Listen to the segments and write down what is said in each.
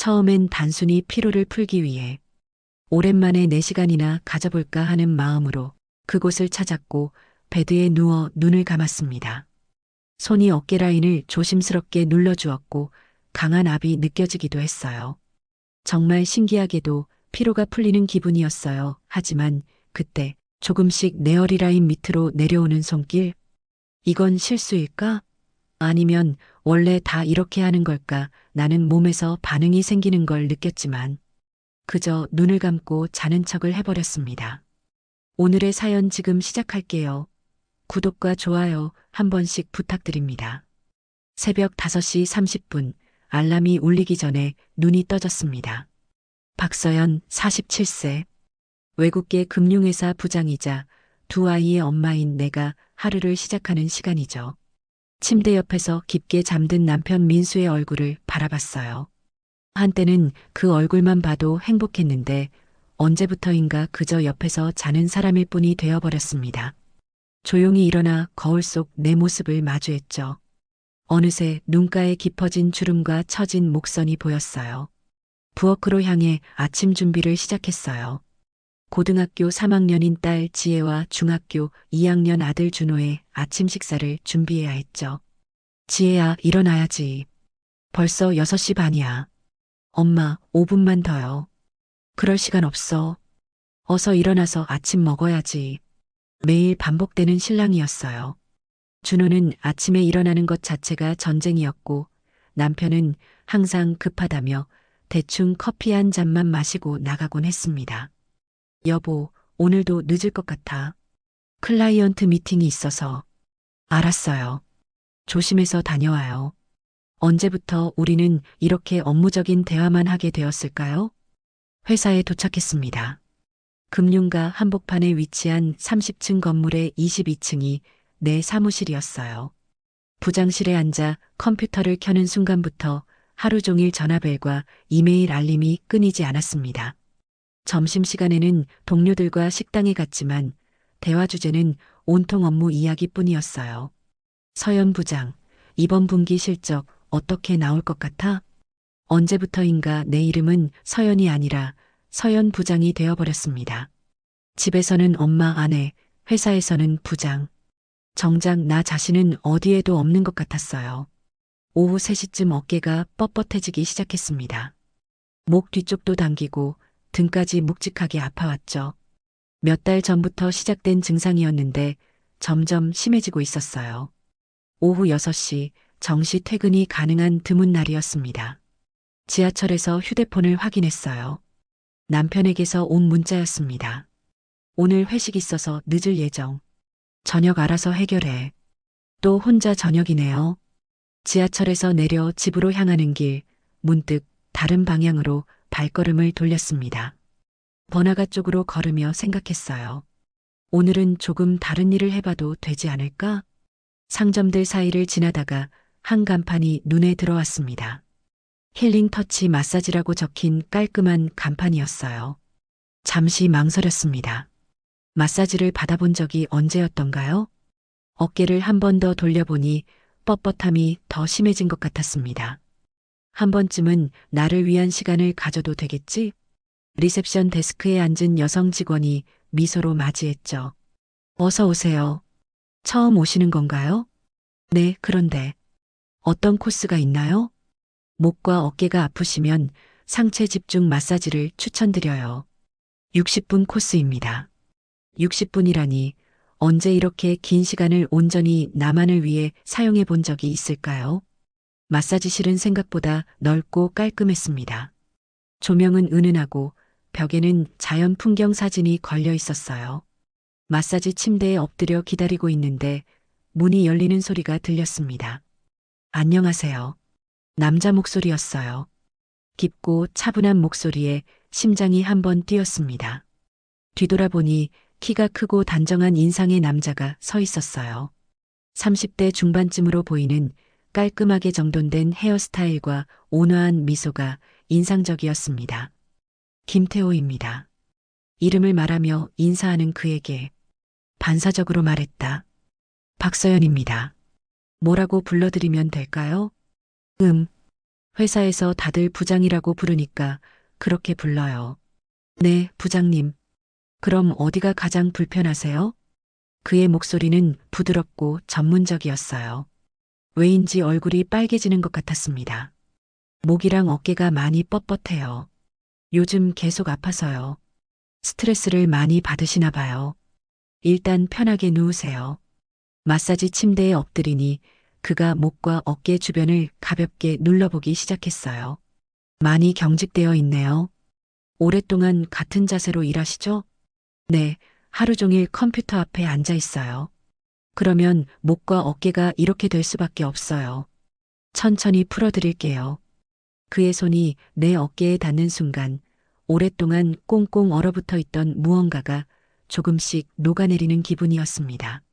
처음엔 단순히 피로를 풀기 위해 오랜만에 4시간이나 가져볼까 하는 마음으로 그곳을 찾았고 베드에 누워 눈을 감았습니다. 손이 어깨 라인을 조심스럽게 눌러주었고 강한 압이 느껴지기도 했어요. 정말 신기하게도 피로가 풀리는 기분이었어요. 하지만 그때 조금씩 내 허리라인 밑으로 내려오는 손길, 이건 실수일까? 아니면 원래 다 이렇게 하는 걸까? 나는 몸에서 반응이 생기는 걸 느꼈지만 그저 눈을 감고 자는 척을 해버렸습니다. 오늘의 사연 지금 시작할게요. 구독과 좋아요 한 번씩 부탁드립니다. 새벽 5시 30분 알람이 울리기 전에 눈이 떠졌습니다. 박서연 47세. 외국계 금융회사 부장이자 두 아이의 엄마인 내가 하루를 시작하는 시간이죠. 침대 옆에서 깊게 잠든 남편 민수의 얼굴을 바라봤어요. 한때는 그 얼굴만 봐도 행복했는데 언제부터인가 그저 옆에서 자는 사람일 뿐이 되어버렸습니다. 조용히 일어나 거울 속 내 모습을 마주했죠. 어느새 눈가에 깊어진 주름과 처진 목선이 보였어요. 부엌으로 향해 아침 준비를 시작했어요. 고등학교 3학년인 딸 지혜와 중학교 2학년 아들 준호의 아침 식사를 준비해야 했죠. 지혜야, 일어나야지. 벌써 6시 반이야. 엄마, 5분만 더요. 그럴 시간 없어. 어서 일어나서 아침 먹어야지. 매일 반복되는 실랑이였어요. 준호는 아침에 일어나는 것 자체가 전쟁이었고 남편은 항상 급하다며 대충 커피 한 잔만 마시고 나가곤 했습니다. 여보, 오늘도 늦을 것 같아. 클라이언트 미팅이 있어서. 알았어요. 조심해서 다녀와요. 언제부터 우리는 이렇게 업무적인 대화만 하게 되었을까요? 회사에 도착했습니다. 금융가 한복판에 위치한 30층 건물의 22층이 내 사무실이었어요. 부장실에 앉아 컴퓨터를 켜는 순간부터 하루 종일 전화벨과 이메일 알림이 끊이지 않았습니다. 점심시간에는 동료들과 식당에 갔지만 대화 주제는 온통 업무 이야기뿐이었어요. 서연 부장, 이번 분기 실적 어떻게 나올 것 같아? 언제부터인가 내 이름은 서연이 아니라 서연 부장이 되어버렸습니다. 집에서는 엄마 아내, 회사에서는 부장. 정작 나 자신은 어디에도 없는 것 같았어요. 오후 3시쯤 어깨가 뻣뻣해지기 시작했습니다. 목 뒤쪽도 당기고 등까지 묵직하게 아파왔죠. 몇 달 전부터 시작된 증상이었는데 점점 심해지고 있었어요. 오후 6시 정시 퇴근이 가능한 드문 날이었습니다. 지하철에서 휴대폰을 확인했어요. 남편에게서 온 문자였습니다. 오늘 회식 있어서 늦을 예정. 저녁 알아서 해결해. 또 혼자 저녁이네요. 지하철에서 내려 집으로 향하는 길, 문득 다른 방향으로 발걸음을 돌렸습니다. 번화가 쪽으로 걸으며 생각했어요. 오늘은 조금 다른 일을 해봐도 되지 않을까? 상점들 사이를 지나다가 한 간판이 눈에 들어왔습니다. 힐링 터치 마사지라고 적힌 깔끔한 간판이었어요. 잠시 망설였습니다. 마사지를 받아본 적이 언제였던가요? 어깨를 한 번 더 돌려보니 뻣뻣함이 더 심해진 것 같았습니다. 한 번쯤은 나를 위한 시간을 가져도 되겠지? 리셉션 데스크에 앉은 여성 직원이 미소로 맞이했죠. 어서 오세요. 처음 오시는 건가요? 네, 그런데 어떤 코스가 있나요? 목과 어깨가 아프시면 상체 집중 마사지를 추천드려요. 60분 코스입니다. 60분이라니 언제 이렇게 긴 시간을 온전히 나만을 위해 사용해 본 적이 있을까요? 마사지실은 생각보다 넓고 깔끔했습니다. 조명은 은은하고 벽에는 자연 풍경 사진이 걸려 있었어요. 마사지 침대에 엎드려 기다리고 있는데 문이 열리는 소리가 들렸습니다. 안녕하세요. 남자 목소리였어요. 깊고 차분한 목소리에 심장이 한번 뛰었습니다. 뒤돌아보니 키가 크고 단정한 인상의 남자가 서 있었어요. 30대 중반쯤으로 보이는 깔끔하게 정돈된 헤어스타일과 온화한 미소가 인상적이었습니다. 김태호입니다. 이름을 말하며 인사하는 그에게 반사적으로 말했다. 박서연입니다. 뭐라고 불러드리면 될까요? 회사에서 다들 부장이라고 부르니까 그렇게 불러요. 네, 부장님. 그럼 어디가 가장 불편하세요? 그의 목소리는 부드럽고 전문적이었어요. 왜인지 얼굴이 빨개지는 것 같았습니다. 목이랑 어깨가 많이 뻣뻣해요. 요즘 계속 아파서요. 스트레스를 많이 받으시나 봐요. 일단 편하게 누우세요. 마사지 침대에 엎드리니 그가 목과 어깨 주변을 가볍게 눌러보기 시작했어요. 많이 경직되어 있네요. 오랫동안 같은 자세로 일하시죠? 네, 하루 종일 컴퓨터 앞에 앉아 있어요. 그러면 목과 어깨가 이렇게 될 수밖에 없어요. 천천히 풀어드릴게요. 그의 손이 내 어깨에 닿는 순간 오랫동안 꽁꽁 얼어붙어 있던 무언가가 조금씩 녹아내리는 기분이었습니다.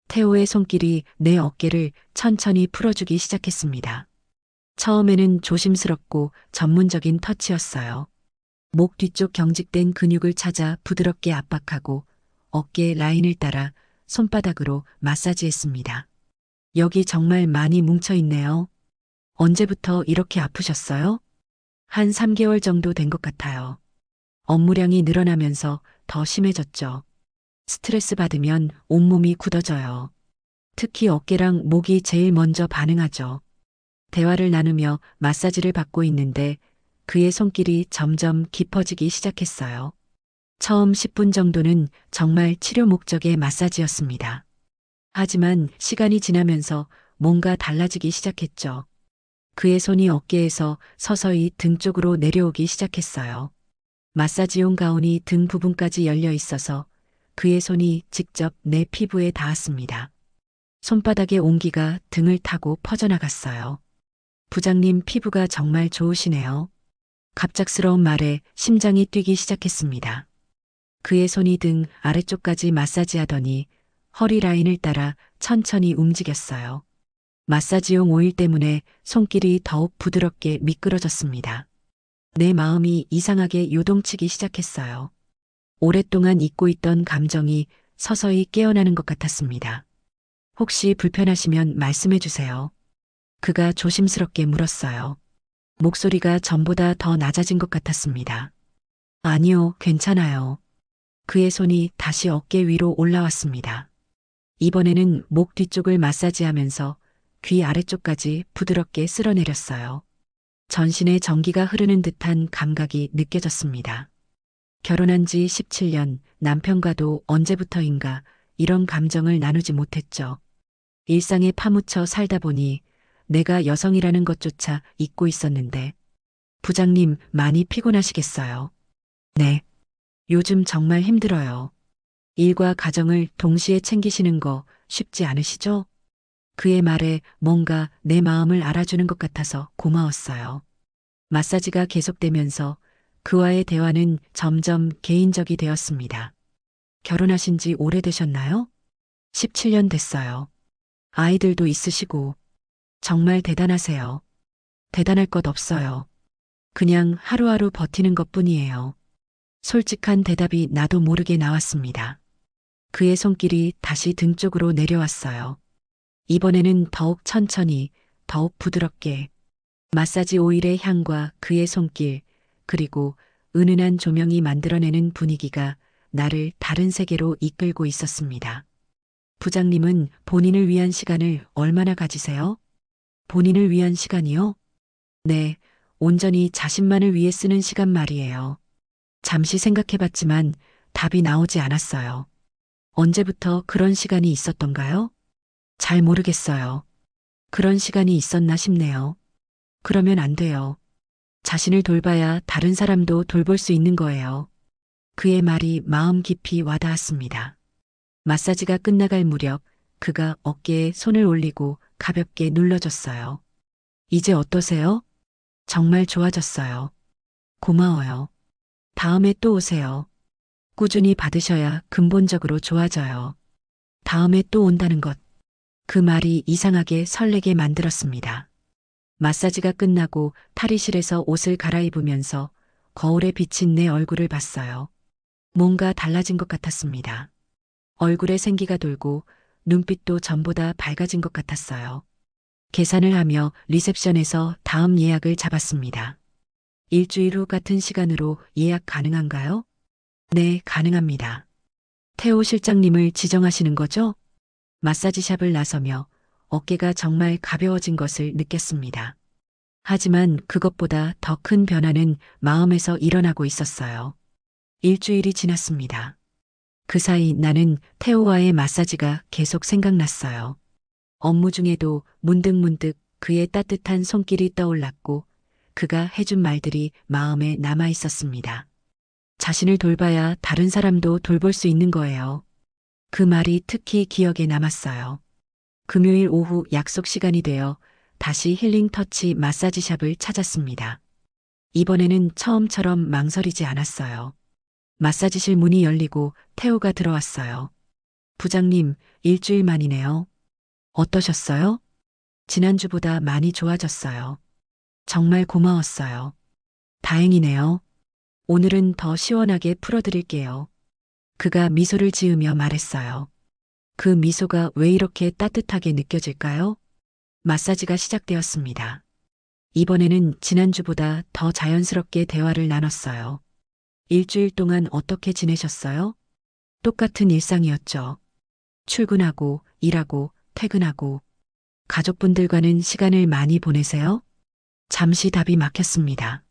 태호의 손길이 내 어깨를 천천히 풀어주기 시작했습니다. 처음에는 조심스럽고 전문적인 터치였어요. 목 뒤쪽 경직된 근육을 찾아 부드럽게 압박하고 어깨 라인을 따라 손바닥으로 마사지했습니다. 여기 정말 많이 뭉쳐 있네요. 언제부터 이렇게 아프셨어요? 한 3개월 정도 된 것 같아요. 업무량이 늘어나면서 더 심해졌죠. 스트레스 받으면 온몸이 굳어져요. 특히 어깨랑 목이 제일 먼저 반응하죠. 대화를 나누며 마사지를 받고 있는데 그의 손길이 점점 깊어지기 시작했어요. 처음 10분 정도는 정말 치료 목적의 마사지였습니다. 하지만 시간이 지나면서 뭔가 달라지기 시작했죠. 그의 손이 어깨에서 서서히 등 쪽으로 내려오기 시작했어요. 마사지용 가운이 등 부분까지 열려 있어서 그의 손이 직접 내 피부에 닿았습니다. 손바닥의 온기가 등을 타고 퍼져나갔어요. 부장님 피부가 정말 좋으시네요. 갑작스러운 말에 심장이 뛰기 시작했습니다. 그의 손이 등 아래쪽까지 마사지하더니 허리 라인을 따라 천천히 움직였어요. 마사지용 오일 때문에 손길이 더욱 부드럽게 미끄러졌습니다. 내 마음이 이상하게 요동치기 시작했어요. 오랫동안 잊고 있던 감정이 서서히 깨어나는 것 같았습니다. 혹시 불편하시면 말씀해 주세요. 그가 조심스럽게 물었어요. 목소리가 전보다 더 낮아진 것 같았습니다. 아니요, 괜찮아요. 그의 손이 다시 어깨 위로 올라왔습니다. 이번에는 목 뒤쪽을 마사지하면서 귀 아래쪽까지 부드럽게 쓸어내렸어요. 전신에 전기가 흐르는 듯한 감각이 느껴졌습니다. 결혼한 지 17년, 남편과도 언제부터인가 이런 감정을 나누지 못했죠. 일상에 파묻혀 살다 보니 내가 여성이라는 것조차 잊고 있었는데, 부장님 많이 피곤하시겠어요? 네. 요즘 정말 힘들어요. 일과 가정을 동시에 챙기시는 거 쉽지 않으시죠? 그의 말에 뭔가 내 마음을 알아주는 것 같아서 고마웠어요. 마사지가 계속되면서 그와의 대화는 점점 개인적이 되었습니다. 결혼하신 지 오래되셨나요? 17년 됐어요. 아이들도 있으시고 정말 대단하세요. 대단할 것 없어요. 그냥 하루하루 버티는 것 뿐이에요. 솔직한 대답이 나도 모르게 나왔습니다. 그의 손길이 다시 등 쪽으로 내려왔어요. 이번에는 더욱 천천히, 더욱 부드럽게 마사지 오일의 향과 그의 손길, 그리고 은은한 조명이 만들어내는 분위기가 나를 다른 세계로 이끌고 있었습니다. 부장님은 본인을 위한 시간을 얼마나 가지세요? 본인을 위한 시간이요? 네, 온전히 자신만을 위해 쓰는 시간 말이에요. 잠시 생각해봤지만 답이 나오지 않았어요. 언제부터 그런 시간이 있었던가요? 잘 모르겠어요. 그런 시간이 있었나 싶네요. 그러면 안 돼요. 자신을 돌봐야 다른 사람도 돌볼 수 있는 거예요. 그의 말이 마음 깊이 와닿았습니다. 마사지가 끝나갈 무렵 그가 어깨에 손을 올리고 가볍게 눌러줬어요. 이제 어떠세요? 정말 좋아졌어요. 고마워요. 다음에 또 오세요. 꾸준히 받으셔야 근본적으로 좋아져요. 다음에 또 온다는 것. 그 말이 이상하게 설레게 만들었습니다. 마사지가 끝나고 탈의실에서 옷을 갈아입으면서 거울에 비친 내 얼굴을 봤어요. 뭔가 달라진 것 같았습니다. 얼굴에 생기가 돌고 눈빛도 전보다 밝아진 것 같았어요. 계산을 하며 리셉션에서 다음 예약을 잡았습니다. 일주일 후 같은 시간으로 예약 가능한가요? 네, 가능합니다. 태호 실장님을 지정하시는 거죠? 마사지샵을 나서며 어깨가 정말 가벼워진 것을 느꼈습니다. 하지만 그것보다 더 큰 변화는 마음에서 일어나고 있었어요. 일주일이 지났습니다. 그 사이 나는 태호와의 마사지가 계속 생각났어요. 업무 중에도 문득문득 그의 따뜻한 손길이 떠올랐고 그가 해준 말들이 마음에 남아 있었습니다. 자신을 돌봐야 다른 사람도 돌볼 수 있는 거예요. 그 말이 특히 기억에 남았어요. 금요일 오후 약속 시간이 되어 다시 힐링 터치 마사지샵을 찾았습니다. 이번에는 처음처럼 망설이지 않았어요. 마사지실 문이 열리고 태호가 들어왔어요. 부장님, 일주일 만이네요. 어떠셨어요? 지난주보다 많이 좋아졌어요. 정말 고마웠어요. 다행이네요. 오늘은 더 시원하게 풀어드릴게요. 그가 미소를 지으며 말했어요. 그 미소가 왜 이렇게 따뜻하게 느껴질까요? 마사지가 시작되었습니다. 이번에는 지난주보다 더 자연스럽게 대화를 나눴어요. 일주일 동안 어떻게 지내셨어요? 똑같은 일상이었죠. 출근하고, 일하고, 퇴근하고. 가족분들과는 시간을 많이 보내세요? 잠시 답이 막혔습니다.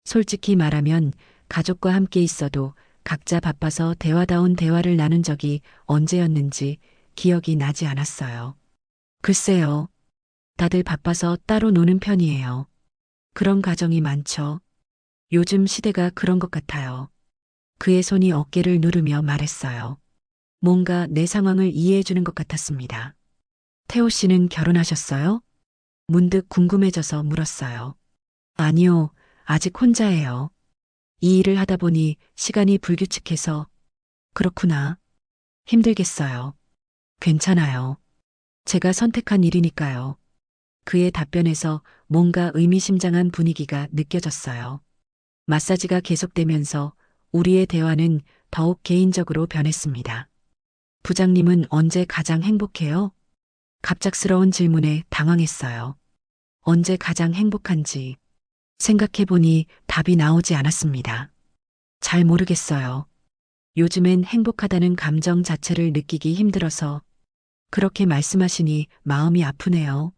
솔직히 말하면 가족과 함께 있어도 각자 바빠서 대화다운 대화를 나눈 적이 언제였는지 기억이 나지 않았어요. 글쎄요. 다들 바빠서 따로 노는 편이에요. 그런 가정이 많죠. 요즘 시대가 그런 것 같아요. 그의 손이 어깨를 누르며 말했어요. 뭔가 내 상황을 이해해 주는 것 같았습니다. 태호 씨는 결혼하셨어요? 문득 궁금해져서 물었어요. 아니요, 아직 혼자예요. 이 일을 하다 보니 시간이 불규칙해서. 그렇구나. 힘들겠어요. 괜찮아요. 제가 선택한 일이니까요. 그의 답변에서 뭔가 의미심장한 분위기가 느껴졌어요. 마사지가 계속되면서 우리의 대화는 더욱 개인적으로 변했습니다. 부장님은 언제 가장 행복해요? 갑작스러운 질문에 당황했어요. 언제 가장 행복한지 생각해보니 답이 나오지 않았습니다. 잘 모르겠어요. 요즘엔 행복하다는 감정 자체를 느끼기 힘들어서 그렇게 말씀하시니 마음이 아프네요.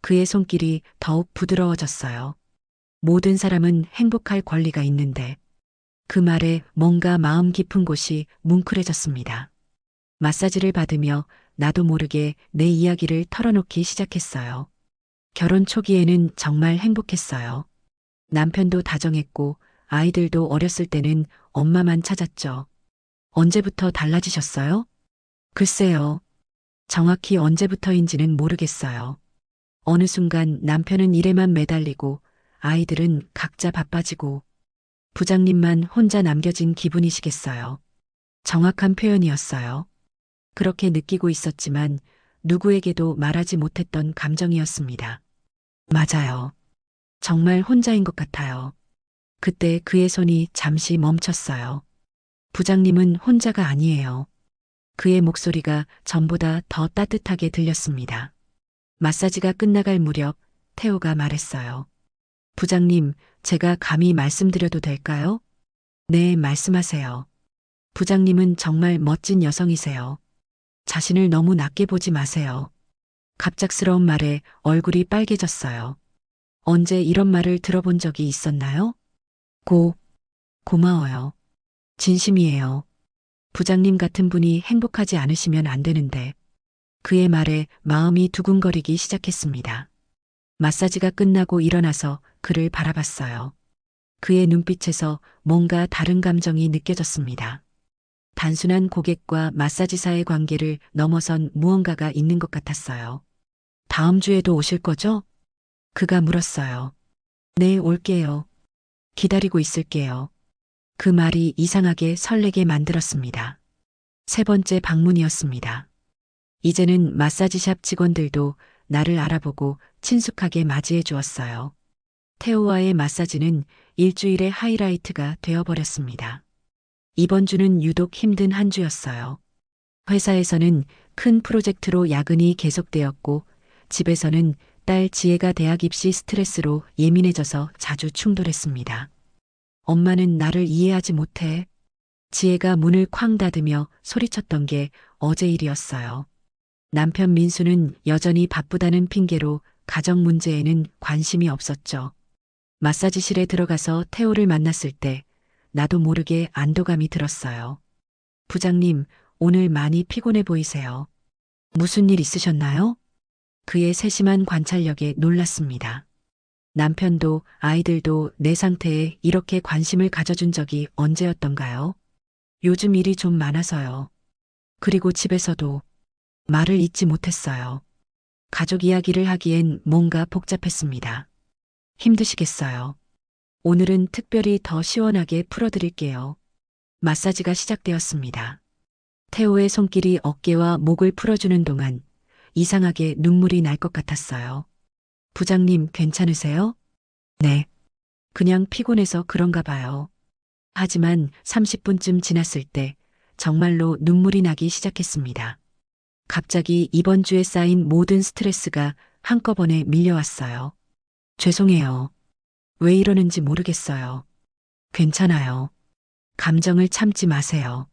그의 손길이 더욱 부드러워졌어요. 모든 사람은 행복할 권리가 있는데 그 말에 뭔가 마음 깊은 곳이 뭉클해졌습니다. 마사지를 받으며 나도 모르게 내 이야기를 털어놓기 시작했어요. 결혼 초기에는 정말 행복했어요. 남편도 다정했고 아이들도 어렸을 때는 엄마만 찾았죠. 언제부터 달라지셨어요? 글쎄요. 정확히 언제부터인지는 모르겠어요. 어느 순간 남편은 일에만 매달리고 아이들은 각자 바빠지고 부장님만 혼자 남겨진 기분이시겠어요. 정확한 표현이었어요. 그렇게 느끼고 있었지만 누구에게도 말하지 못했던 감정이었습니다. 맞아요. 정말 혼자인 것 같아요. 그때 그의 손이 잠시 멈췄어요. 부장님은 혼자가 아니에요. 그의 목소리가 전보다 더 따뜻하게 들렸습니다. 마사지가 끝나갈 무렵 태호가 말했어요. 부장님, 제가 감히 말씀드려도 될까요? 네, 말씀하세요. 부장님은 정말 멋진 여성이세요. 자신을 너무 낮게 보지 마세요. 갑작스러운 말에 얼굴이 빨개졌어요. 언제 이런 말을 들어본 적이 있었나요? 고마워요. 진심이에요. 부장님 같은 분이 행복하지 않으시면 안 되는데 그의 말에 마음이 두근거리기 시작했습니다. 마사지가 끝나고 일어나서 그를 바라봤어요. 그의 눈빛에서 뭔가 다른 감정이 느껴졌습니다. 단순한 고객과 마사지사의 관계를 넘어선 무언가가 있는 것 같았어요. 다음 주에도 오실 거죠? 그가 물었어요. 네, 올게요. 기다리고 있을게요. 그 말이 이상하게 설레게 만들었습니다. 세 번째 방문이었습니다. 이제는 마사지샵 직원들도 나를 알아보고 친숙하게 맞이해 주었어요. 태호와의 마사지는 일주일의 하이라이트가 되어버렸습니다. 이번 주는 유독 힘든 한 주였어요. 회사에서는 큰 프로젝트로 야근이 계속되었고 집에서는 딸 지혜가 대학 입시 스트레스로 예민해져서 자주 충돌했습니다. 엄마는 나를 이해하지 못해. 지혜가 문을 쾅 닫으며 소리쳤던 게 어제 일이었어요. 남편 민수는 여전히 바쁘다는 핑계로 가정 문제에는 관심이 없었죠. 마사지실에 들어가서 태호를 만났을 때 나도 모르게 안도감이 들었어요. 부장님, 오늘 많이 피곤해 보이세요. 무슨 일 있으셨나요? 그의 세심한 관찰력에 놀랐습니다. 남편도 아이들도 내 상태에 이렇게 관심을 가져준 적이 언제였던가요? 요즘 일이 좀 많아서요. 그리고 집에서도 말을 잇지 못했어요. 가족 이야기를 하기엔 뭔가 복잡했습니다. 힘드시겠어요. 오늘은 특별히 더 시원하게 풀어드릴게요. 마사지가 시작되었습니다. 태호의 손길이 어깨와 목을 풀어주는 동안 이상하게 눈물이 날 것 같았어요. 부장님 괜찮으세요? 네. 그냥 피곤해서 그런가 봐요. 하지만 30분쯤 지났을 때 정말로 눈물이 나기 시작했습니다. 갑자기 이번 주에 쌓인 모든 스트레스가 한꺼번에 밀려왔어요. 죄송해요. 왜 이러는지 모르겠어요. 괜찮아요. 감정을 참지 마세요.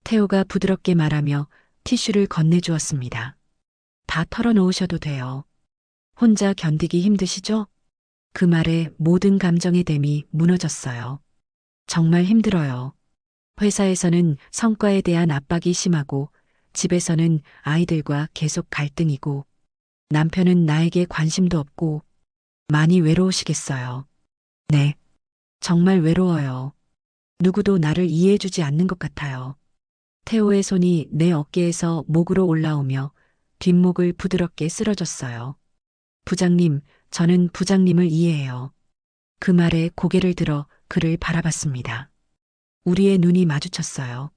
태호가 부드럽게 말하며 티슈를 건네주었습니다. 다 털어놓으셔도 돼요. 혼자 견디기 힘드시죠? 그 말에 모든 감정의 댐이 무너졌어요. 정말 힘들어요. 회사에서는 성과에 대한 압박이 심하고 집에서는 아이들과 계속 갈등이고 남편은 나에게 관심도 없고 많이 외로우시겠어요. 네. 정말 외로워요. 누구도 나를 이해해주지 않는 것 같아요. 태호의 손이 내 어깨에서 목으로 올라오며 뒷목을 부드럽게 쓸어줬어요. 부장님, 저는 부장님을 이해해요. 그 말에 고개를 들어 그를 바라봤습니다. 우리의 눈이 마주쳤어요.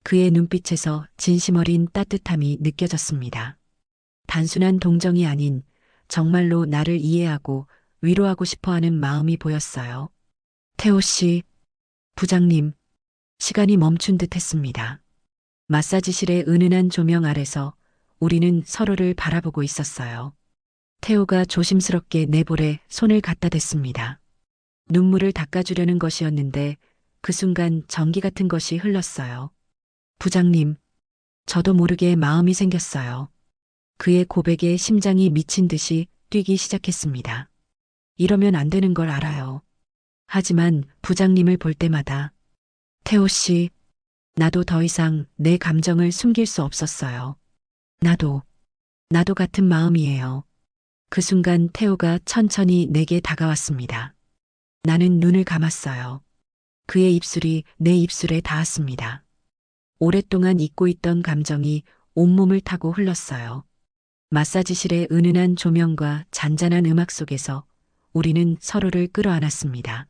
그의 눈빛에서 진심 어린 따뜻함이 느껴졌습니다. 단순한 동정이 아닌 정말로 나를 이해하고 위로하고 싶어 하는 마음이 보였어요. 태호 씨, 부장님, 시간이 멈춘 듯 했습니다. 마사지실의 은은한 조명 아래서 우리는 서로를 바라보고 있었어요. 태호가 조심스럽게 내 볼에 손을 갖다 댔습니다. 눈물을 닦아주려는 것이었는데 그 순간 전기 같은 것이 흘렀어요. 부장님, 저도 모르게 마음이 생겼어요. 그의 고백에 심장이 미친 듯이 뛰기 시작했습니다. 이러면 안 되는 걸 알아요. 하지만 부장님을 볼 때마다 태호 씨, 나도 더 이상 내 감정을 숨길 수 없었어요. 나도 같은 마음이에요. 그 순간 태호가 천천히 내게 다가왔습니다. 나는 눈을 감았어요. 그의 입술이 내 입술에 닿았습니다. 오랫동안 잊고 있던 감정이 온몸을 타고 흘렀어요. 마사지실의 은은한 조명과 잔잔한 음악 속에서 우리는 서로를 끌어안았습니다.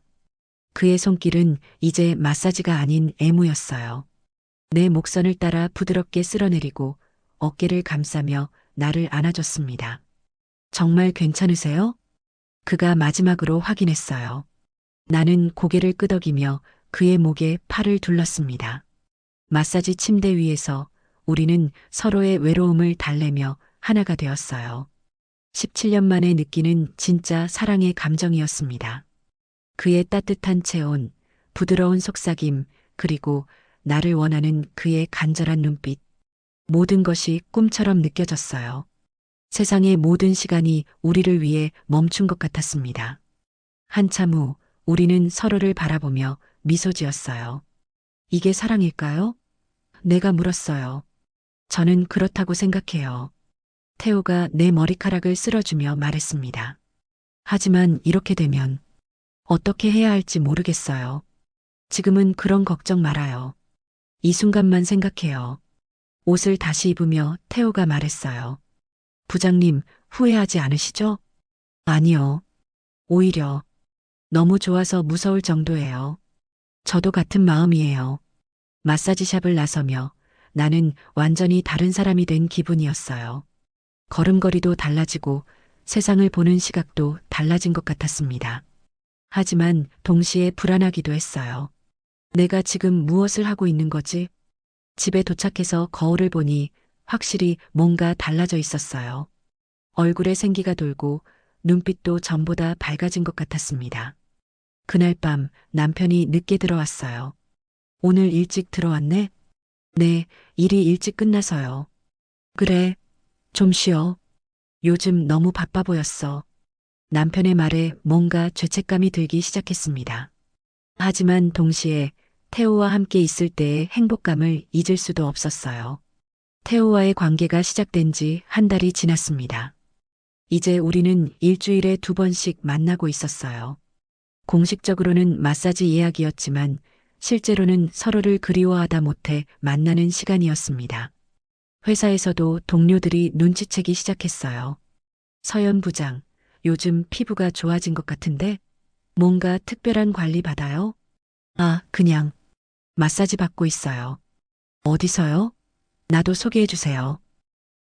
그의 손길은 이제 마사지가 아닌 애무였어요. 내 목선을 따라 부드럽게 쓸어내리고 어깨를 감싸며 나를 안아줬습니다. 정말 괜찮으세요? 그가 마지막으로 확인했어요. 나는 고개를 끄덕이며 그의 목에 팔을 둘렀습니다. 마사지 침대 위에서 우리는 서로의 외로움을 달래며 하나가 되었어요. 17년 만에 느끼는 진짜 사랑의 감정이었습니다. 그의 따뜻한 체온, 부드러운 속삭임, 그리고 나를 원하는 그의 간절한 눈빛. 모든 것이 꿈처럼 느껴졌어요. 세상의 모든 시간이 우리를 위해 멈춘 것 같았습니다. 한참 후 우리는 서로를 바라보며 미소 지었어요. 이게 사랑일까요? 내가 물었어요. 저는 그렇다고 생각해요. 태호가 내 머리카락을 쓸어주며 말했습니다. 하지만 이렇게 되면 어떻게 해야 할지 모르겠어요. 지금은 그런 걱정 말아요. 이 순간만 생각해요. 옷을 다시 입으며 태호가 말했어요. 부장님, 후회하지 않으시죠? 아니요. 오히려 너무 좋아서 무서울 정도예요. 저도 같은 마음이에요. 마사지샵을 나서며 나는 완전히 다른 사람이 된 기분이었어요. 걸음걸이도 달라지고 세상을 보는 시각도 달라진 것 같았습니다. 하지만 동시에 불안하기도 했어요. 내가 지금 무엇을 하고 있는 거지? 집에 도착해서 거울을 보니 확실히 뭔가 달라져 있었어요. 얼굴에 생기가 돌고 눈빛도 전보다 밝아진 것 같았습니다. 그날 밤 남편이 늦게 들어왔어요. 오늘 일찍 들어왔네? 네, 일이 일찍 끝나서요. 그래, 좀 쉬어. 요즘 너무 바빠 보였어. 남편의 말에 뭔가 죄책감이 들기 시작했습니다. 하지만 동시에 태호와 함께 있을 때의 행복감을 잊을 수도 없었어요. 태호와의 관계가 시작된 지 한 달이 지났습니다. 이제 우리는 일주일에 2번씩 만나고 있었어요. 공식적으로는 마사지 예약이었지만 실제로는 서로를 그리워하다 못해 만나는 시간이었습니다. 회사에서도 동료들이 눈치채기 시작했어요. 서연 부장, 요즘 피부가 좋아진 것 같은데 뭔가 특별한 관리 받아요? 아, 그냥 마사지 받고 있어요. 어디서요? 나도 소개해 주세요.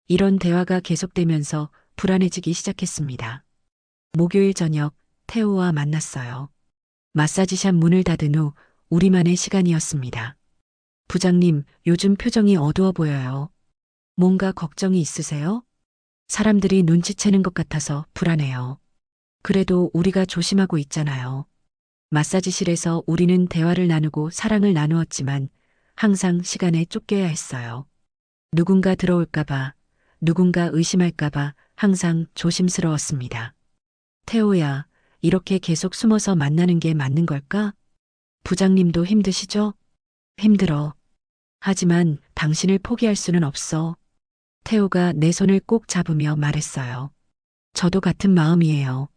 이런 대화가 계속되면서 불안해지기 시작했습니다. 목요일 저녁 태호와 만났어요. 마사지샵 문을 닫은 후 우리만의 시간이었습니다. 부장님, 요즘 표정이 어두워 보여요. 뭔가 걱정이 있으세요? 사람들이 눈치채는 것 같아서 불안해요. 그래도 우리가 조심하고 있잖아요. 마사지실에서 우리는 대화를 나누고 사랑을 나누었지만 항상 시간에 쫓겨야 했어요. 누군가 들어올까봐, 누군가 의심할까봐 항상 조심스러웠습니다. 태호야, 이렇게 계속 숨어서 만나는 게 맞는 걸까? 부장님도 힘드시죠? 힘들어. 하지만 당신을 포기할 수는 없어. 태호가 내 손을 꼭 잡으며 말했어요. 저도 같은 마음이에요.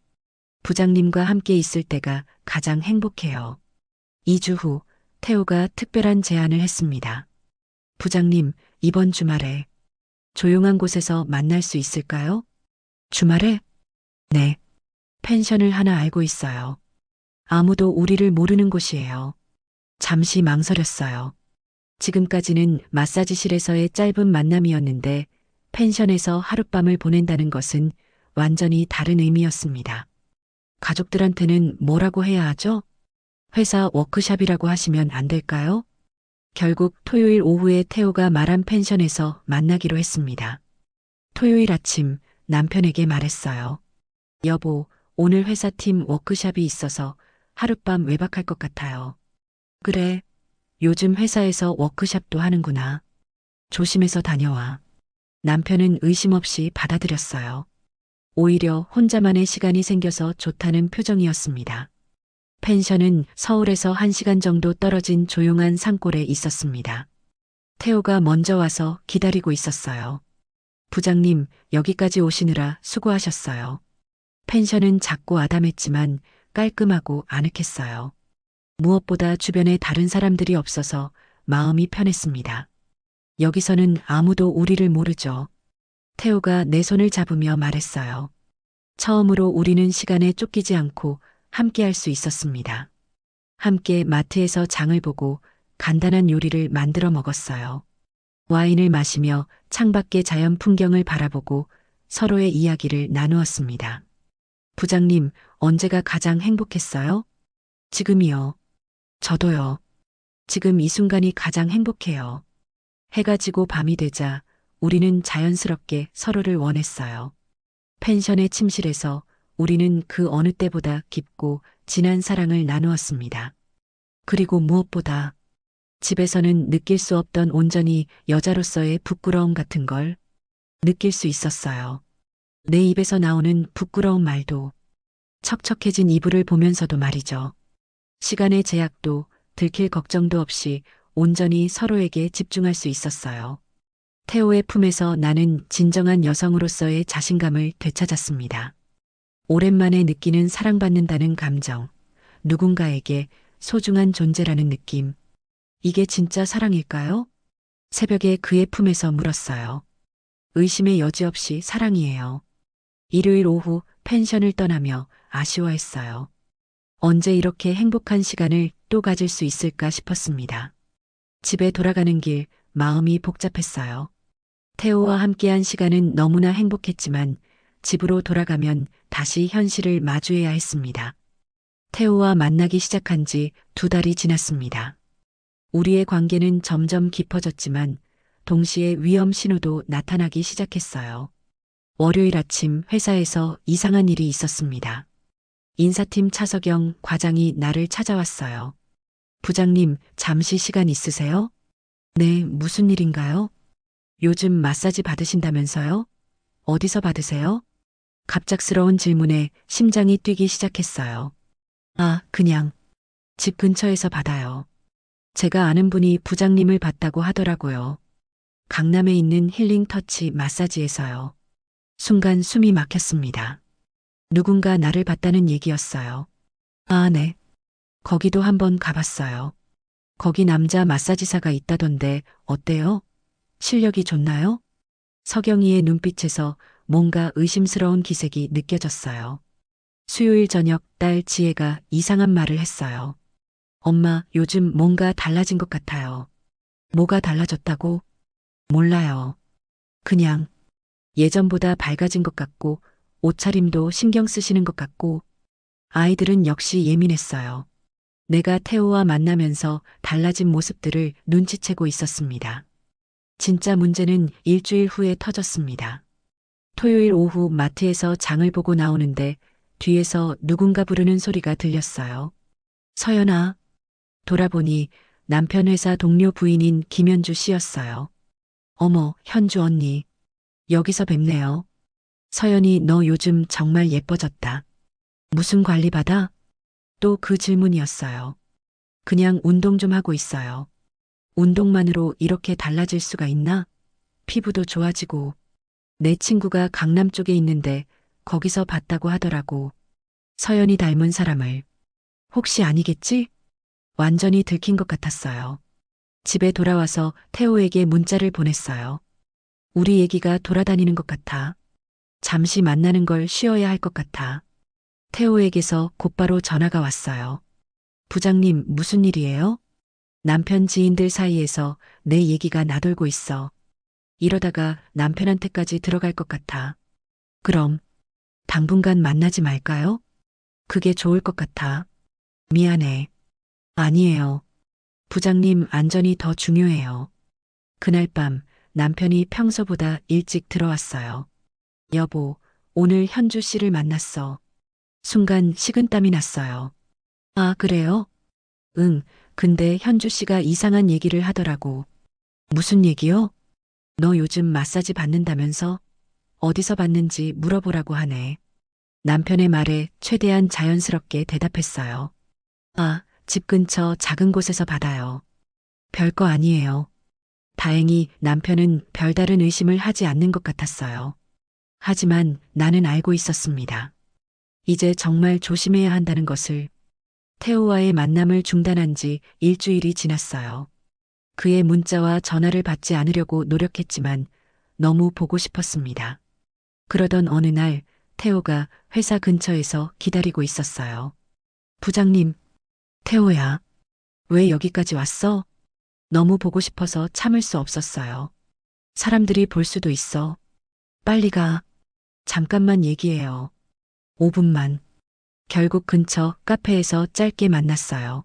부장님과 함께 있을 때가 가장 행복해요. 2주 후 태호가 특별한 제안을 했습니다. 부장님, 이번 주말에 조용한 곳에서 만날 수 있을까요? 주말에? 네. 펜션을 하나 알고 있어요. 아무도 우리를 모르는 곳이에요. 잠시 망설였어요. 지금까지는 마사지실에서의 짧은 만남이었는데 펜션에서 하룻밤을 보낸다는 것은 완전히 다른 의미였습니다. 가족들한테는 뭐라고 해야 하죠? 회사 워크샵이라고 하시면 안 될까요? 결국 토요일 오후에 태호가 말한 펜션에서 만나기로 했습니다. 토요일 아침 남편에게 말했어요. 여보, 오늘 회사팀 워크샵이 있어서 하룻밤 외박할 것 같아요. 그래, 요즘 회사에서 워크샵도 하는구나. 조심해서 다녀와. 남편은 의심 없이 받아들였어요. 오히려 혼자만의 시간이 생겨서 좋다는 표정이었습니다. 펜션은 서울에서 1시간 정도 떨어진 조용한 산골에 있었습니다. 태호가 먼저 와서 기다리고 있었어요. 부장님, 여기까지 오시느라 수고하셨어요. 펜션은 작고 아담했지만 깔끔하고 아늑했어요. 무엇보다 주변에 다른 사람들이 없어서 마음이 편했습니다. 여기서는 아무도 우리를 모르죠. 태호가 내 손을 잡으며 말했어요. 처음으로 우리는 시간에 쫓기지 않고 함께 할 수 있었습니다. 함께 마트에서 장을 보고 간단한 요리를 만들어 먹었어요. 와인을 마시며 창밖의 자연 풍경을 바라보고 서로의 이야기를 나누었습니다. 부장님, 언제가 가장 행복했어요? 지금이요. 저도요. 지금 이 순간이 가장 행복해요. 해가 지고 밤이 되자 우리는 자연스럽게 서로를 원했어요. 펜션의 침실에서 우리는 그 어느 때보다 깊고 진한 사랑을 나누었습니다. 그리고 무엇보다 집에서는 느낄 수 없던 온전히 여자로서의 부끄러움 같은 걸 느낄 수 있었어요. 내 입에서 나오는 부끄러운 말도 척척해진 이불을 보면서도 말이죠. 시간의 제약도 들킬 걱정도 없이 온전히 서로에게 집중할 수 있었어요. 태호의 품에서 나는 진정한 여성으로서의 자신감을 되찾았습니다. 오랜만에 느끼는 사랑받는다는 감정, 누군가에게 소중한 존재라는 느낌. 이게 진짜 사랑일까요? 새벽에 그의 품에서 물었어요. 의심의 여지 없이 사랑이에요. 일요일 오후 펜션을 떠나며 아쉬워했어요. 언제 이렇게 행복한 시간을 또 가질 수 있을까 싶었습니다. 집에 돌아가는 길 마음이 복잡했어요. 태호와 함께한 시간은 너무나 행복했지만 집으로 돌아가면 다시 현실을 마주해야 했습니다. 태호와 만나기 시작한 지 2달이 지났습니다. 우리의 관계는 점점 깊어졌지만 동시에 위험 신호도 나타나기 시작했어요. 월요일 아침 회사에서 이상한 일이 있었습니다. 인사팀 차석영 과장이 나를 찾아왔어요. 부장님, 잠시 시간 있으세요? 네, 무슨 일인가요? 요즘 마사지 받으신다면서요? 어디서 받으세요? 갑작스러운 질문에 심장이 뛰기 시작했어요. 아, 그냥 집 근처에서 받아요. 제가 아는 분이 부장님을 봤다고 하더라고요. 강남에 있는 힐링 터치 마사지에서요. 순간 숨이 막혔습니다. 누군가 나를 봤다는 얘기였어요. 아, 네. 거기도 한번 가봤어요. 거기 남자 마사지사가 있다던데 어때요? 실력이 좋나요? 석영이의 눈빛에서 뭔가 의심스러운 기색이 느껴졌어요. 수요일 저녁 딸 지혜가 이상한 말을 했어요. 엄마, 요즘 뭔가 달라진 것 같아요. 뭐가 달라졌다고? 몰라요. 그냥 예전보다 밝아진 것 같고, 옷차림도 신경 쓰시는 것 같고, 아이들은 역시 예민했어요. 내가 태호와 만나면서 달라진 모습들을 눈치채고 있었습니다. 진짜 문제는 일주일 후에 터졌습니다. 토요일 오후 마트에서 장을 보고 나오는데 뒤에서 누군가 부르는 소리가 들렸어요. 서연아. 돌아보니 남편 회사 동료 부인인 김현주 씨였어요. 어머, 현주 언니. 여기서 뵙네요. 서연이 너 요즘 정말 예뻐졌다. 무슨 관리 받아? 또 그 질문이었어요. 그냥 운동 좀 하고 있어요. 운동만으로 이렇게 달라질 수가 있나? 피부도 좋아지고. 내 친구가 강남 쪽에 있는데 거기서 봤다고 하더라고. 서연이 닮은 사람을. 혹시 아니겠지? 완전히 들킨 것 같았어요. 집에 돌아와서 태호에게 문자를 보냈어요. 우리 얘기가 돌아다니는 것 같아. 잠시 만나는 걸 쉬어야 할 것 같아. 태호에게서 곧바로 전화가 왔어요. 부장님, 무슨 일이에요? 남편 지인들 사이에서 내 얘기가 나돌고 있어. 이러다가 남편한테까지 들어갈 것 같아. 그럼 당분간 만나지 말까요? 그게 좋을 것 같아. 미안해. 아니에요. 부장님 안전이 더 중요해요. 그날 밤 남편이 평소보다 일찍 들어왔어요. 여보, 오늘 현주 씨를 만났어. 순간 식은땀이 났어요. 아, 그래요? 응, 근데 현주 씨가 이상한 얘기를 하더라고. 무슨 얘기요? 너 요즘 마사지 받는다면서? 어디서 받는지 물어보라고 하네. 남편의 말에 최대한 자연스럽게 대답했어요. 아, 집 근처 작은 곳에서 받아요. 별거 아니에요. 다행히 남편은 별다른 의심을 하지 않는 것 같았어요. 하지만 나는 알고 있었습니다. 이제 정말 조심해야 한다는 것을. 태호와의 만남을 중단한 지 일주일이 지났어요. 그의 문자와 전화를 받지 않으려고 노력했지만 너무 보고 싶었습니다. 그러던 어느 날 태호가 회사 근처에서 기다리고 있었어요. 부장님, 태호야, 왜 여기까지 왔어? 너무 보고 싶어서 참을 수 없었어요. 사람들이 볼 수도 있어. 빨리 가. 잠깐만 얘기해요. 5분만. 결국 근처 카페에서 짧게 만났어요.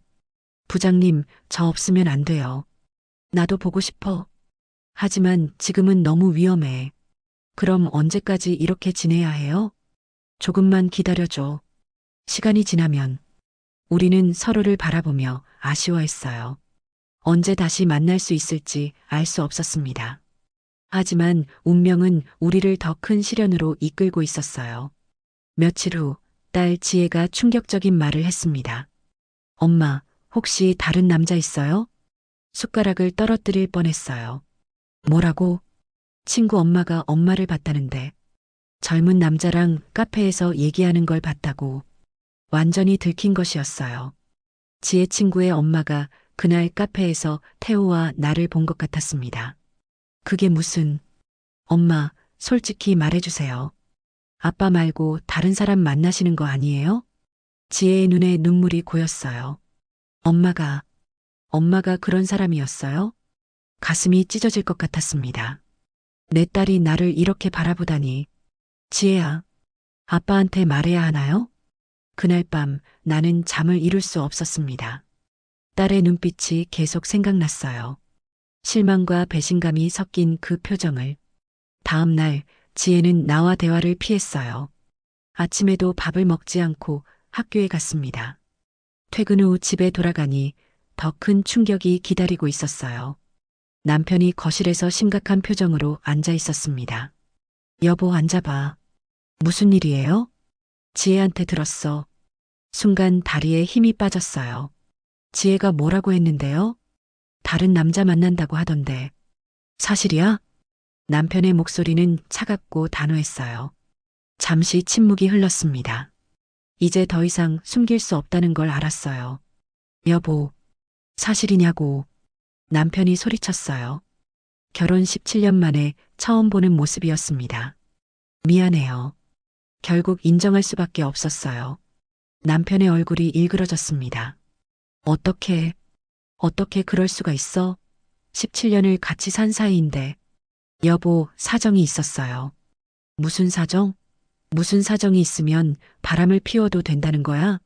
부장님, 저 없으면 안 돼요. 나도 보고 싶어. 하지만 지금은 너무 위험해. 그럼 언제까지 이렇게 지내야 해요? 조금만 기다려줘. 시간이 지나면 우리는 서로를 바라보며 아쉬워했어요. 언제 다시 만날 수 있을지 알 수 없었습니다. 하지만 운명은 우리를 더 큰 시련으로 이끌고 있었어요. 며칠 후 딸 지혜가 충격적인 말을 했습니다. 엄마, 혹시 다른 남자 있어요? 숟가락을 떨어뜨릴 뻔했어요. 뭐라고? 친구 엄마가 엄마를 봤다는데 젊은 남자랑 카페에서 얘기하는 걸 봤다고. 완전히 들킨 것이었어요. 지혜 친구의 엄마가 그날 카페에서 태호와 나를 본 것 같았습니다. 그게 무슨... 엄마, 솔직히 말해주세요. 아빠 말고 다른 사람 만나시는 거 아니에요? 지혜의 눈에 눈물이 고였어요. 엄마가 그런 사람이었어요? 가슴이 찢어질 것 같았습니다. 내 딸이 나를 이렇게 바라보다니. 지혜야, 아빠한테 말해야 하나요? 그날 밤 나는 잠을 이룰 수 없었습니다. 딸의 눈빛이 계속 생각났어요. 실망과 배신감이 섞인 그 표정을. 다음 날 지혜는 나와 대화를 피했어요. 아침에도 밥을 먹지 않고 학교에 갔습니다. 퇴근 후 집에 돌아가니 더 큰 충격이 기다리고 있었어요. 남편이 거실에서 심각한 표정으로 앉아 있었습니다. 여보, 앉아봐. 무슨 일이에요? 지혜한테 들었어. 순간 다리에 힘이 빠졌어요. 지혜가 뭐라고 했는데요? 다른 남자 만난다고 하던데. 사실이야? 남편의 목소리는 차갑고 단호했어요. 잠시 침묵이 흘렀습니다. 이제 더 이상 숨길 수 없다는 걸 알았어요. 여보, 사실이냐고. 남편이 소리쳤어요. 결혼 17년 만에 처음 보는 모습이었습니다. 미안해요. 결국 인정할 수밖에 없었어요. 남편의 얼굴이 일그러졌습니다. 어떻게 그럴 수가 있어? 17년을 같이 산 사이인데. 여보, 사정이 있었어요. 무슨 사정? 무슨 사정이 있으면 바람을 피워도 된다는 거야?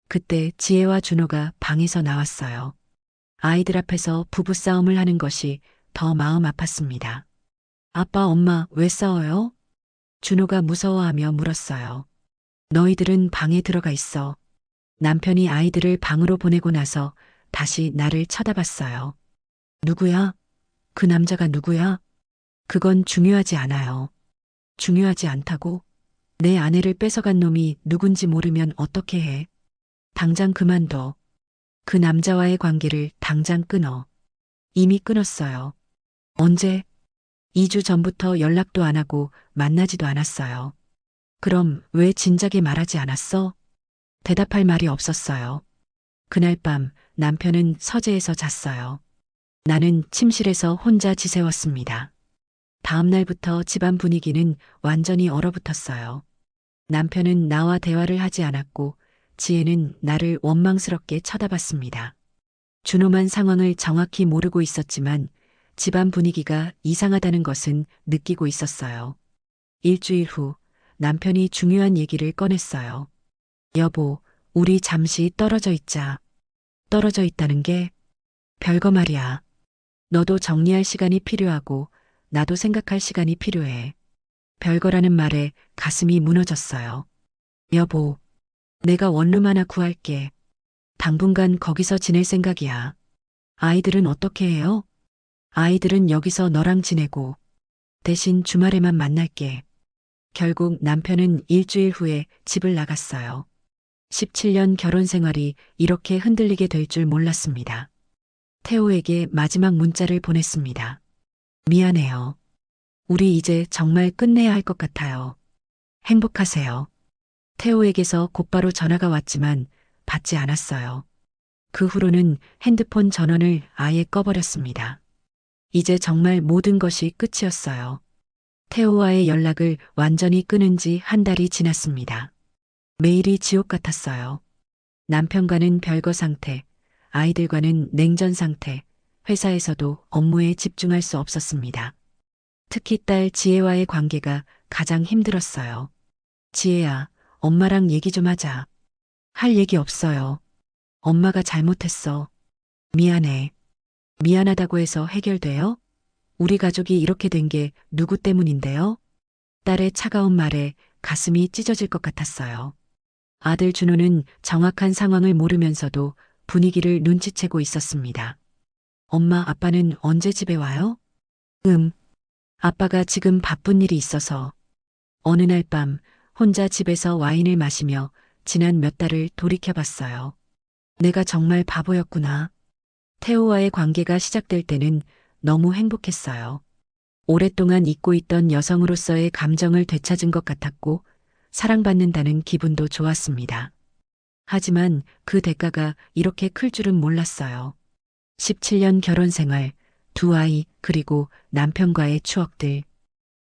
그때 지혜와 준호가 방에서 나왔어요. 아이들 앞에서 부부싸움을 하는 것이 더 마음 아팠습니다. 아빠, 엄마, 왜 싸워요? 준호가 무서워하며 물었어요. 너희들은 방에 들어가 있어. 남편이 아이들을 방으로 보내고 나서 다시 나를 쳐다봤어요. 누구야? 그 남자가 누구야? 그건 중요하지 않아요. 중요하지 않다고? 내 아내를 뺏어간 놈이 누군지 모르면 어떻게 해? 당장 그만둬. 그 남자와의 관계를 당장 끊어. 이미 끊었어요. 언제? 2주 전부터 연락도 안 하고 만나지도 않았어요. 그럼 왜 진작에 말하지 않았어? 대답할 말이 없었어요. 그날 밤 남편은 서재에서 잤어요. 나는 침실에서 혼자 지새웠습니다. 다음 날부터 집안 분위기는 완전히 얼어붙었어요. 남편은 나와 대화를 하지 않았고 지혜는 나를 원망스럽게 쳐다봤습니다. 준호만 상황을 정확히 모르고 있었지만 집안 분위기가 이상하다는 것은 느끼고 있었어요. 일주일 후 남편이 중요한 얘기를 꺼냈어요. 여보, 우리 잠시 떨어져 있자. 떨어져 있다는 게 별거 말이야. 너도 정리할 시간이 필요하고 나도 생각할 시간이 필요해. 별거라는 말에 가슴이 무너졌어요. 여보, 내가 원룸 하나 구할게. 당분간 거기서 지낼 생각이야. 아이들은 어떻게 해요? 아이들은 여기서 너랑 지내고 대신 주말에만 만날게. 결국 남편은 일주일 후에 집을 나갔어요. 17년 결혼 생활이 이렇게 흔들리게 될 줄 몰랐습니다. 태호에게 마지막 문자를 보냈습니다. 미안해요. 우리 이제 정말 끝내야 할 것 같아요. 행복하세요. 태호에게서 곧바로 전화가 왔지만 받지 않았어요. 그 후로는 핸드폰 전원을 아예 꺼버렸습니다. 이제 정말 모든 것이 끝이었어요. 태호와의 연락을 완전히 끊은 지 한 달이 지났습니다. 매일이 지옥 같았어요. 남편과는 별거 상태, 아이들과는 냉전 상태, 회사에서도 업무에 집중할 수 없었습니다. 특히 딸 지혜와의 관계가 가장 힘들었어요. 지혜야, 엄마랑 얘기 좀 하자. 할 얘기 없어요. 엄마가 잘못했어. 미안해. 미안하다고 해서 해결돼요? 우리 가족이 이렇게 된 게 누구 때문인데요? 딸의 차가운 말에 가슴이 찢어질 것 같았어요. 아들 준호는 정확한 상황을 모르면서도 분위기를 눈치채고 있었습니다. 엄마, 아빠는 언제 집에 와요? 아빠가 지금 바쁜 일이 있어서. 어느 날 밤 혼자 집에서 와인을 마시며 지난 몇 달을 돌이켜봤어요. 내가 정말 바보였구나. 태호와의 관계가 시작될 때는 너무 행복했어요. 오랫동안 잊고 있던 여성으로서의 감정을 되찾은 것 같았고 사랑받는다는 기분도 좋았습니다. 하지만 그 대가가 이렇게 클 줄은 몰랐어요. 17년 결혼 생활, 두 아이, 그리고 남편과의 추억들.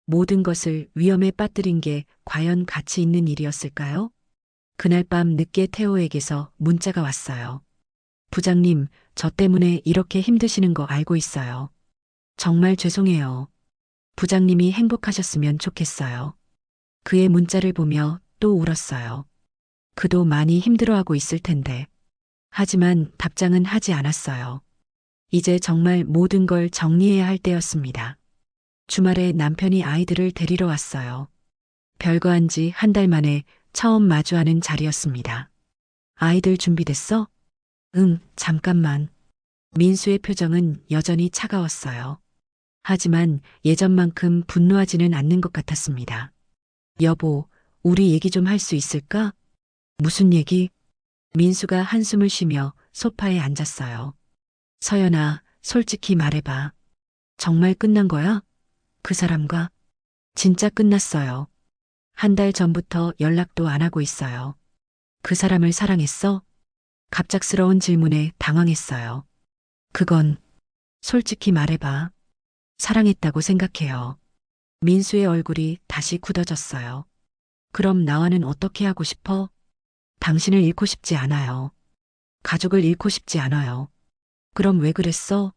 모든 것을 위험에 빠뜨린 게 과연 가치 있는 일이었을까요? 그날 밤 늦게 태호에게서 문자가 왔어요. 부장님, 저 때문에 이렇게 힘드시는 거 알고 있어요. 정말 죄송해요. 부장님이 행복하셨으면 좋겠어요. 그의 문자를 보며 또 울었어요. 그도 많이 힘들어하고 있을 텐데. 하지만 답장은 하지 않았어요. 이제 정말 모든 걸 정리해야 할 때였습니다. 주말에 남편이 아이들을 데리러 왔어요. 별거 한지 한 달 만에 처음 마주하는 자리였습니다. 아이들 준비됐어? 응, 잠깐만. 민수의 표정은 여전히 차가웠어요. 하지만 예전만큼 분노하지는 않는 것 같았습니다. 여보, 우리 얘기 좀 할 수 있을까? 무슨 얘기? 민수가 한숨을 쉬며 소파에 앉았어요. 서연아, 솔직히 말해봐. 정말 끝난 거야? 그 사람과? 진짜 끝났어요. 한 달 전부터 연락도 안 하고 있어요. 그 사람을 사랑했어? 갑작스러운 질문에 당황했어요. 그건 솔직히 말해봐. 사랑했다고 생각해요. 민수의 얼굴이 다시 굳어졌어요. 그럼 나와는 어떻게 하고 싶어? 당신을 잃고 싶지 않아요. 가족을 잃고 싶지 않아요. 그럼 왜 그랬어?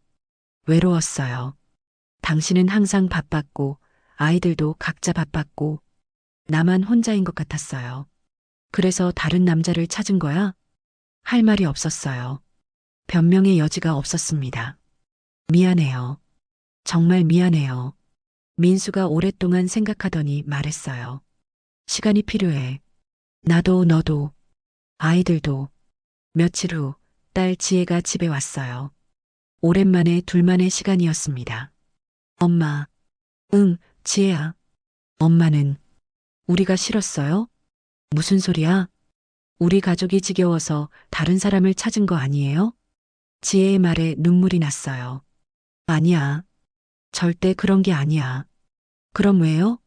외로웠어요. 당신은 항상 바빴고, 아이들도 각자 바빴고, 나만 혼자인 것 같았어요. 그래서 다른 남자를 찾은 거야? 할 말이 없었어요. 변명의 여지가 없었습니다. 미안해요. 정말 미안해요. 민수가 오랫동안 생각하더니 말했어요. 시간이 필요해. 나도 너도 아이들도. 며칠 후 딸 지혜가 집에 왔어요. 오랜만에 둘만의 시간이었습니다. 엄마. 응, 지혜야. 엄마는 우리가 싫었어요? 무슨 소리야? 우리 가족이 지겨워서 다른 사람을 찾은 거 아니에요? 지혜의 말에 눈물이 났어요. 아니야. 절대 그런 게 아니야. 그럼 왜요?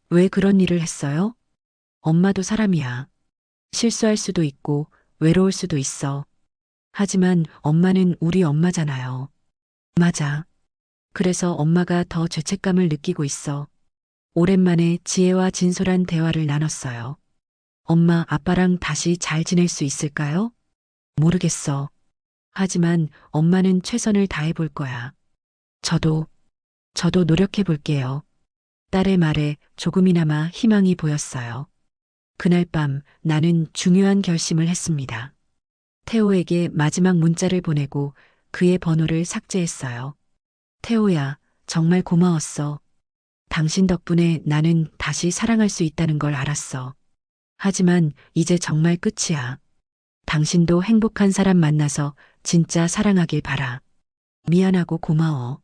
왜 그런 일을 했어요? 엄마도 사람이야. 실수할 수도 있고 외로울 수도 있어. 하지만 엄마는 우리 엄마잖아요. 맞아. 그래서 엄마가 더 죄책감을 느끼고 있어. 오랜만에 지혜와 진솔한 대화를 나눴어요. 엄마, 아빠랑 다시 잘 지낼 수 있을까요? 모르겠어. 하지만 엄마는 최선을 다해 볼 거야. 저도, 저도 노력해 볼게요. 딸의 말에 조금이나마 희망이 보였어요. 그날 밤 나는 중요한 결심을 했습니다. 태호에게 마지막 문자를 보내고 그의 번호를 삭제했어요. 태호야, 정말 고마웠어. 당신 덕분에 나는 다시 사랑할 수 있다는 걸 알았어. 하지만 이제 정말 끝이야. 당신도 행복한 사람 만나서 진짜 사랑하길 바라. 미안하고 고마워.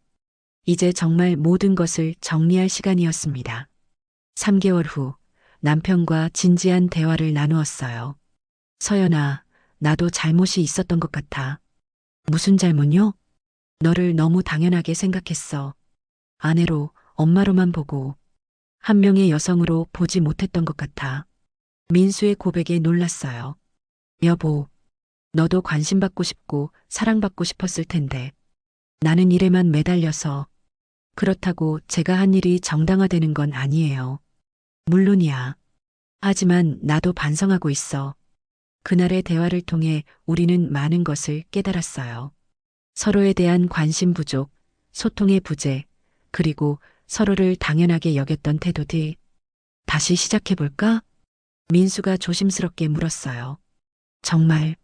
이제 정말 모든 것을 정리할 시간이었습니다. 3개월 후 남편과 진지한 대화를 나누었어요. 서연아, 나도 잘못이 있었던 것 같아. 무슨 잘못요? 너를 너무 당연하게 생각했어. 아내로, 엄마로만 보고 한 명의 여성으로 보지 못했던 것 같아. 민수의 고백에 놀랐어요. 여보, 너도 관심받고 싶고 사랑받고 싶었을 텐데 나는 일에만 매달려서 그렇다고 제가 한 일이 정당화되는 건 아니에요. 물론이야. 하지만 나도 반성하고 있어. 그날의 대화를 통해 우리는 많은 것을 깨달았어요. 서로에 대한 관심 부족, 소통의 부재, 그리고 서로를 당연하게 여겼던 태도들. 다시 시작해볼까? 민수가 조심스럽게 물었어요. 정말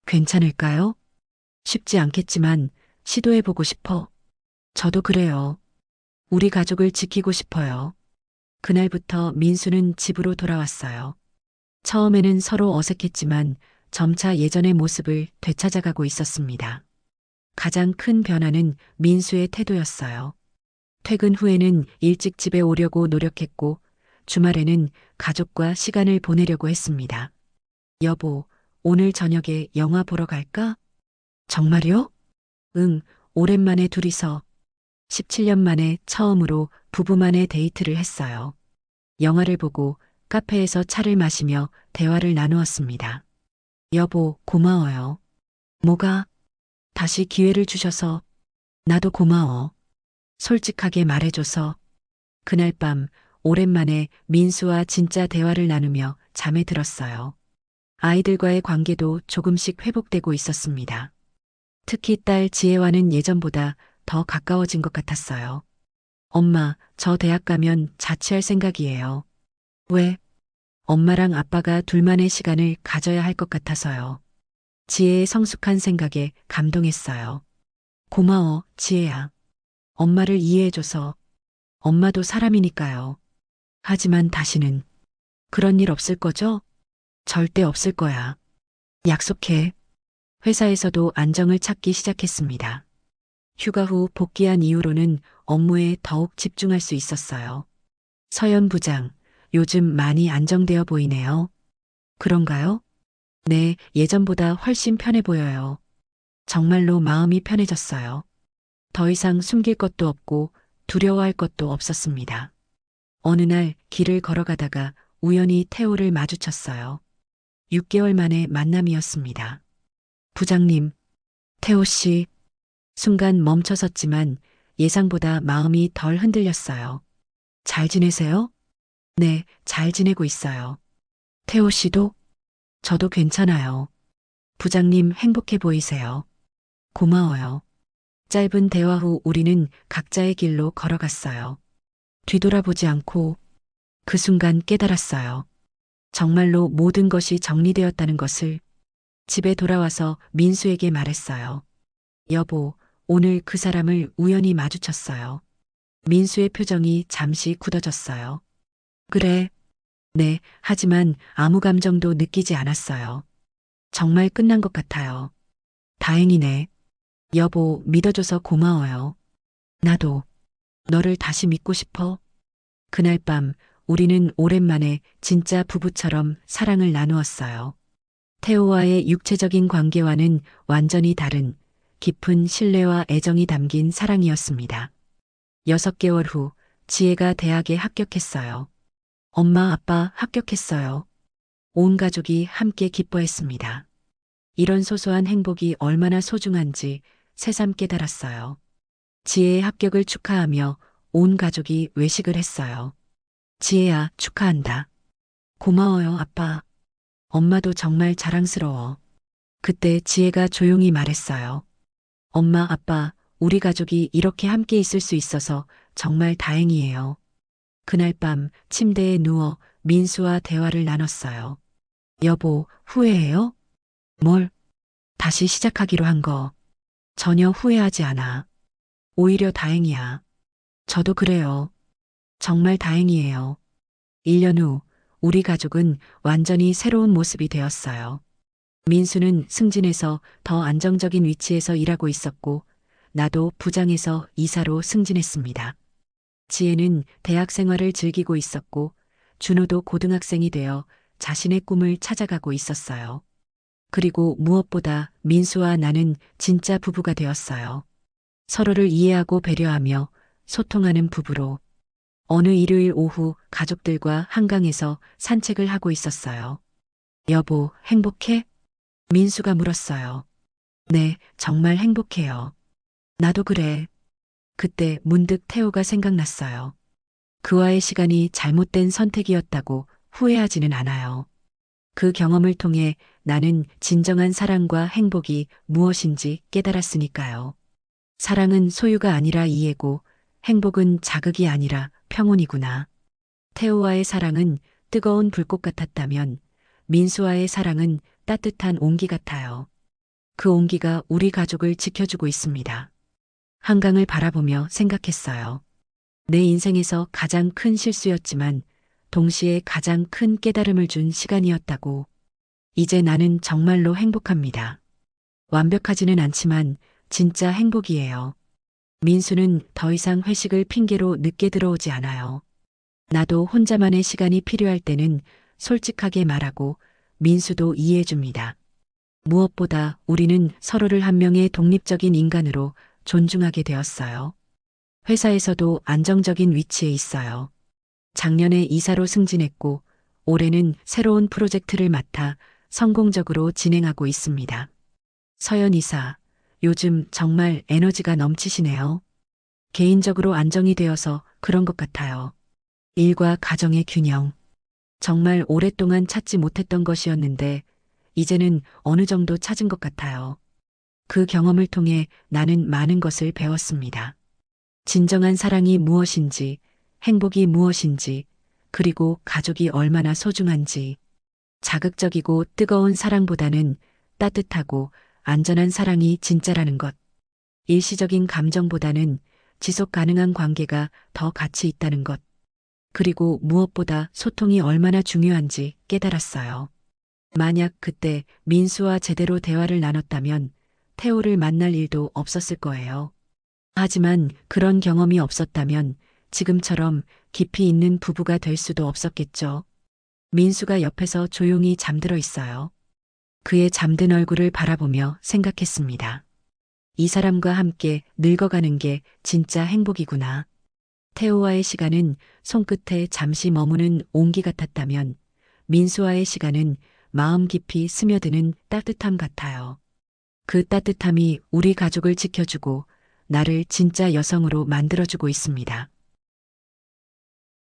괜찮을까요? 쉽지 않겠지만 시도해보고 싶어. 저도 그래요. 우리 가족을 지키고 싶어요. 그날부터 민수는 집으로 돌아왔어요. 처음에는 서로 어색했지만 점차 예전의 모습을 되찾아가고 있었습니다. 가장 큰 변화는 민수의 태도였어요. 퇴근 후에는 일찍 집에 오려고 노력했고 주말에는 가족과 시간을 보내려고 했습니다. 여보, 오늘 저녁에 영화 보러 갈까? 정말요? 응, 오랜만에 둘이서 17년 만에 처음으로 부부만의 데이트를 했어요. 영화를 보고 카페에서 차를 마시며 대화를 나누었습니다. 여보, 고마워요. 뭐가? 다시 기회를 주셔서 나도 고마워. 솔직하게 말해줘서 그날 밤 오랜만에 민수와 진짜 대화를 나누며 잠에 들었어요. 아이들과의 관계도 조금씩 회복되고 있었습니다. 특히 딸 지혜와는 예전보다 더 가까워진 것 같았어요. 엄마, 저 대학 가면 자취할 생각이에요. 왜? 엄마랑 아빠가 둘만의 시간을 가져야 할 것 같아서요. 지혜의 성숙한 생각에 감동했어요. 고마워, 지혜야. 엄마를 이해해줘서. 엄마도 사람이니까요. 하지만 다시는 그런 일 없을 거죠? 절대 없을 거야. 약속해. 회사에서도 안정을 찾기 시작했습니다. 휴가 후 복귀한 이후로는 업무에 더욱 집중할 수 있었어요. 서연 부장, 요즘 많이 안정되어 보이네요. 그런가요? 네, 예전보다 훨씬 편해 보여요. 정말로 마음이 편해졌어요. 더 이상 숨길 것도 없고 두려워할 것도 없었습니다. 어느 날 길을 걸어가다가 우연히 태호를 마주쳤어요. 6개월 만에 만남이었습니다. 부장님, 태호 씨, 순간 멈춰섰지만 예상보다 마음이 덜 흔들렸어요. 잘 지내세요? 네, 잘 지내고 있어요. 태호 씨도? 저도 괜찮아요. 부장님 행복해 보이세요. 고마워요. 짧은 대화 후 우리는 각자의 길로 걸어갔어요. 뒤돌아보지 않고 그 순간 깨달았어요. 정말로 모든 것이 정리되었다는 것을. 집에 돌아와서 민수에게 말했어요. 여보, 오늘 그 사람을 우연히 마주쳤어요. 민수의 표정이 잠시 굳어졌어요. 그래. 네, 하지만 아무 감정도 느끼지 않았어요. 정말 끝난 것 같아요. 다행이네. 여보, 믿어줘서 고마워요. 나도 너를 다시 믿고 싶어. 그날 밤 우리는 오랜만에 진짜 부부처럼 사랑을 나누었어요. 태호와의 육체적인 관계와는 완전히 다른 깊은 신뢰와 애정이 담긴 사랑이었습니다. 6개월 후 지혜가 대학에 합격했어요. 엄마, 아빠 합격했어요. 온 가족이 함께 기뻐했습니다. 이런 소소한 행복이 얼마나 소중한지 새삼 깨달았어요. 지혜의 합격을 축하하며 온 가족이 외식을 했어요. 지혜야, 축하한다. 고마워요, 아빠. 엄마도 정말 자랑스러워. 그때 지혜가 조용히 말했어요. 엄마, 아빠, 우리 가족이 이렇게 함께 있을 수 있어서 정말 다행이에요. 그날 밤 침대에 누워 민수와 대화를 나눴어요. 여보, 후회해요? 뭘? 다시 시작하기로 한 거. 전혀 후회하지 않아. 오히려 다행이야. 저도 그래요. 정말 다행이에요. 1년 후 우리 가족은 완전히 새로운 모습이 되었어요. 민수는 승진해서 더 안정적인 위치에서 일하고 있었고, 나도 부장에서 이사로 승진했습니다. 지혜는 대학 생활을 즐기고 있었고, 준호도 고등학생이 되어 자신의 꿈을 찾아가고 있었어요. 그리고 무엇보다 민수와 나는 진짜 부부가 되었어요. 서로를 이해하고 배려하며 소통하는 부부로. 어느 일요일 오후 가족들과 한강에서 산책을 하고 있었어요. 여보, 행복해? 민수가 물었어요. 네, 정말 행복해요. 나도 그래. 그때 문득 태호가 생각났어요. 그와의 시간이 잘못된 선택이었다고 후회하지는 않아요. 그 경험을 통해 나는 진정한 사랑과 행복이 무엇인지 깨달았으니까요. 사랑은 소유가 아니라 이해고, 행복은 자극이 아니라 평온이구나. 태호와의 사랑은 뜨거운 불꽃 같았다면 민수와의 사랑은 따뜻한 온기 같아요. 그 온기가 우리 가족을 지켜주고 있습니다. 한강을 바라보며 생각했어요. 내 인생에서 가장 큰 실수였지만 동시에 가장 큰 깨달음을 준 시간이었다고. 이제 나는 정말로 행복합니다. 완벽하지는 않지만 진짜 행복이에요. 민수는 더 이상 회식을 핑계로 늦게 들어오지 않아요. 나도 혼자만의 시간이 필요할 때는 솔직하게 말하고 민수도 이해해줍니다. 무엇보다 우리는 서로를 한 명의 독립적인 인간으로 존중하게 되었어요. 회사에서도 안정적인 위치에 있어요. 작년에 이사로 승진했고 올해는 새로운 프로젝트를 맡아 성공적으로 진행하고 있습니다. 서연 이사, 요즘 정말 에너지가 넘치시네요. 개인적으로 안정이 되어서 그런 것 같아요. 일과 가정의 균형. 정말 오랫동안 찾지 못했던 것이었는데 이제는 어느 정도 찾은 것 같아요. 그 경험을 통해 나는 많은 것을 배웠습니다. 진정한 사랑이 무엇인지, 행복이 무엇인지, 그리고 가족이 얼마나 소중한지. 자극적이고 뜨거운 사랑보다는 따뜻하고 안전한 사랑이 진짜라는 것. 일시적인 감정보다는 지속 가능한 관계가 더 가치 있다는 것. 그리고 무엇보다 소통이 얼마나 중요한지 깨달았어요. 만약 그때 민수와 제대로 대화를 나눴다면 태호를 만날 일도 없었을 거예요. 하지만 그런 경험이 없었다면 지금처럼 깊이 있는 부부가 될 수도 없었겠죠. 민수가 옆에서 조용히 잠들어 있어요. 그의 잠든 얼굴을 바라보며 생각했습니다. 이 사람과 함께 늙어가는 게 진짜 행복이구나. 태호와의 시간은 손끝에 잠시 머무는 온기 같았다면 민수와의 시간은 마음 깊이 스며드는 따뜻함 같아요. 그 따뜻함이 우리 가족을 지켜주고 나를 진짜 여성으로 만들어주고 있습니다.